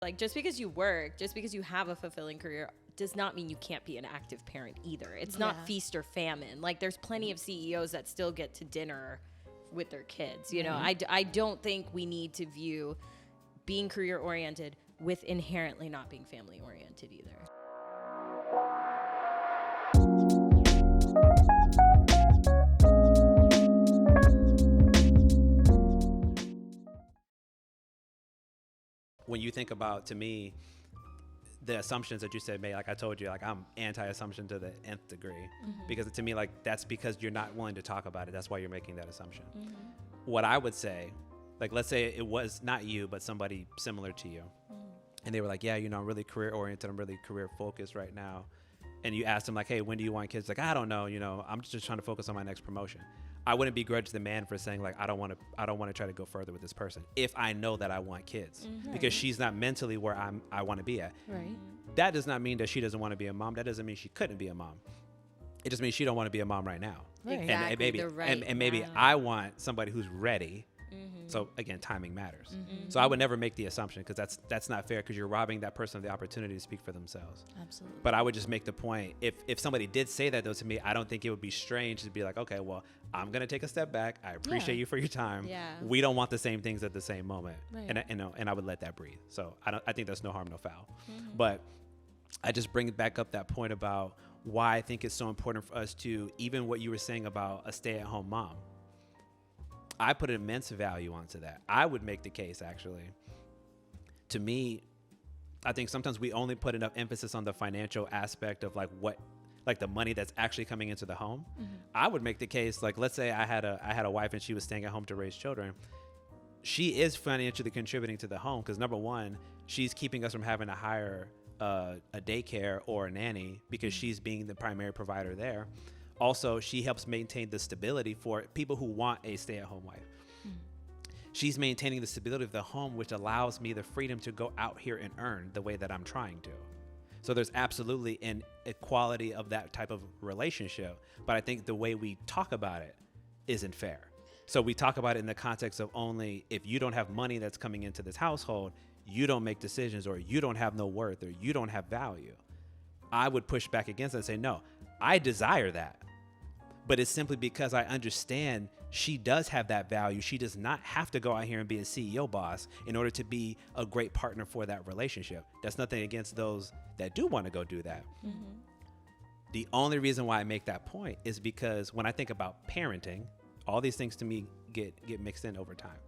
Like, just because you work, just because you have a fulfilling career, does not mean you can't be an active parent either. It's not feast or famine. Like, there's plenty of CEOs that still get to dinner with their kids. You know, I don't think we need to view being career oriented with inherently not being family oriented either. When you think about, to me, the assumptions that you said, May, like I told you, like I'm anti-assumption to the nth degree, because to me, like that's because you're not willing to talk about it. That's why you're making that assumption. What I would say, like let's say it was not you, but somebody similar to you, and they were like, yeah, you know, I'm really career oriented, I'm really career focused right now, and you asked them like, hey, when do you want kids? Like, I don't know, you know, I'm just trying to focus on my next promotion. I wouldn't begrudge the man for saying like, I don't want to try to go further with this person if I know that I want kids, because she's not mentally where I want to be at. Right. That does not mean that she doesn't want to be a mom. That doesn't mean she couldn't be a mom. It just means she don't want to be a mom right now. Right. And Exactly, maybe maybe I want somebody who's ready. So again, timing matters. So I would never make the assumption, because that's not fair, because you're robbing that person of the opportunity to speak for themselves. Absolutely. But I would just make the point, if somebody did say that though to me, I don't think it would be strange to be like, okay, well, I'm gonna take a step back. I appreciate you for your time. Yeah. We don't want the same things at the same moment, Right. and I would let that breathe. So I think that's no harm, no foul. But I just bring back up that point about why I think it's so important for us to, even what you were saying about a stay-at-home mom. I put immense value onto that. I would make the case, actually. To me, I think sometimes we only put enough emphasis on the financial aspect of like the money that's actually coming into the home. I would make the case, like, let's say I had a wife and she was staying at home to raise children. She is financially contributing to the home, because number one, she's keeping us from having to hire a daycare or a nanny, because she's being the primary provider there. Also, she helps maintain the stability for people who want a stay-at-home wife. She's maintaining the stability of the home, which allows me the freedom to go out here and earn the way that I'm trying to. So there's absolutely an equality of that type of relationship, but I think the way we talk about it isn't fair. So we talk about it in the context of only, if you don't have money that's coming into this household, you don't make decisions, or you don't have no worth, or you don't have value. I would push back against that and say, no, I desire that. But it's simply because I understand she does have that value. She does not have to go out here and be a CEO boss in order to be a great partner for that relationship. That's nothing against those that do want to go do that. The only reason why I make that point is because when I think about parenting, all these things to me get mixed in over time.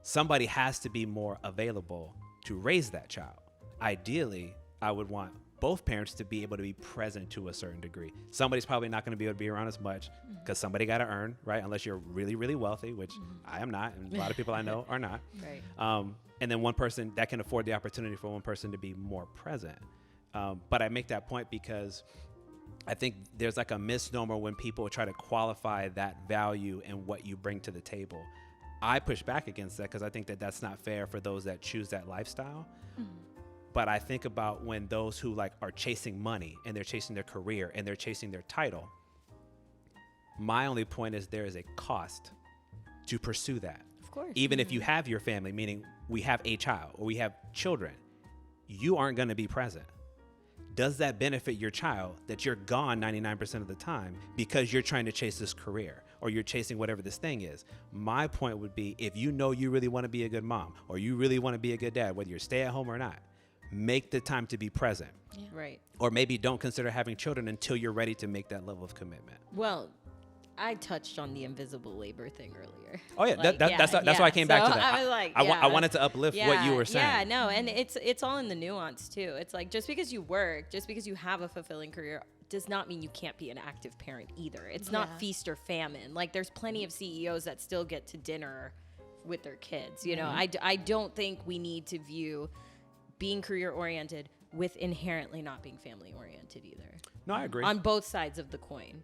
Somebody has to be more available to raise that child. Ideally, I would want both parents to be able to be present to a certain degree. Somebody's probably not going to be able to be around as much, because somebody got to earn, right? Unless you're really, really wealthy, which I am not, and a lot of people I know are not. Right. And then one person that can afford the opportunity for one person to be more present. But I make that point because I think there's like a misnomer when people try to qualify that value and what you bring to the table. I push back against that, because I think that that's not fair for those that choose that lifestyle. But I think about when those who like are chasing money, and they're chasing their career, and they're chasing their title. My only point is there is a cost to pursue that. Of course. Even if you have your family, meaning we have a child or we have children, you aren't going to be present. Does that benefit your child that you're gone 99% of the time because you're trying to chase this career, or you're chasing whatever this thing is? My point would be, if you know you really want to be a good mom, or you really want to be a good dad, whether you're stay at home or not, make the time to be present. Yeah. Right. Or maybe don't consider having children until you're ready to make that level of commitment. Well, I touched on the invisible labor thing earlier. Oh yeah, Like, that's why I came back to that. I was like, I wanted to uplift what you were saying. Yeah, no, and it's all in the nuance too. It's like, just because you work, just because you have a fulfilling career, does not mean you can't be an active parent either. It's not feast or famine. Like, there's plenty of CEOs that still get to dinner with their kids. You know, I don't think we need to view being career oriented with inherently not being family oriented either. No, I agree. On both sides of the coin.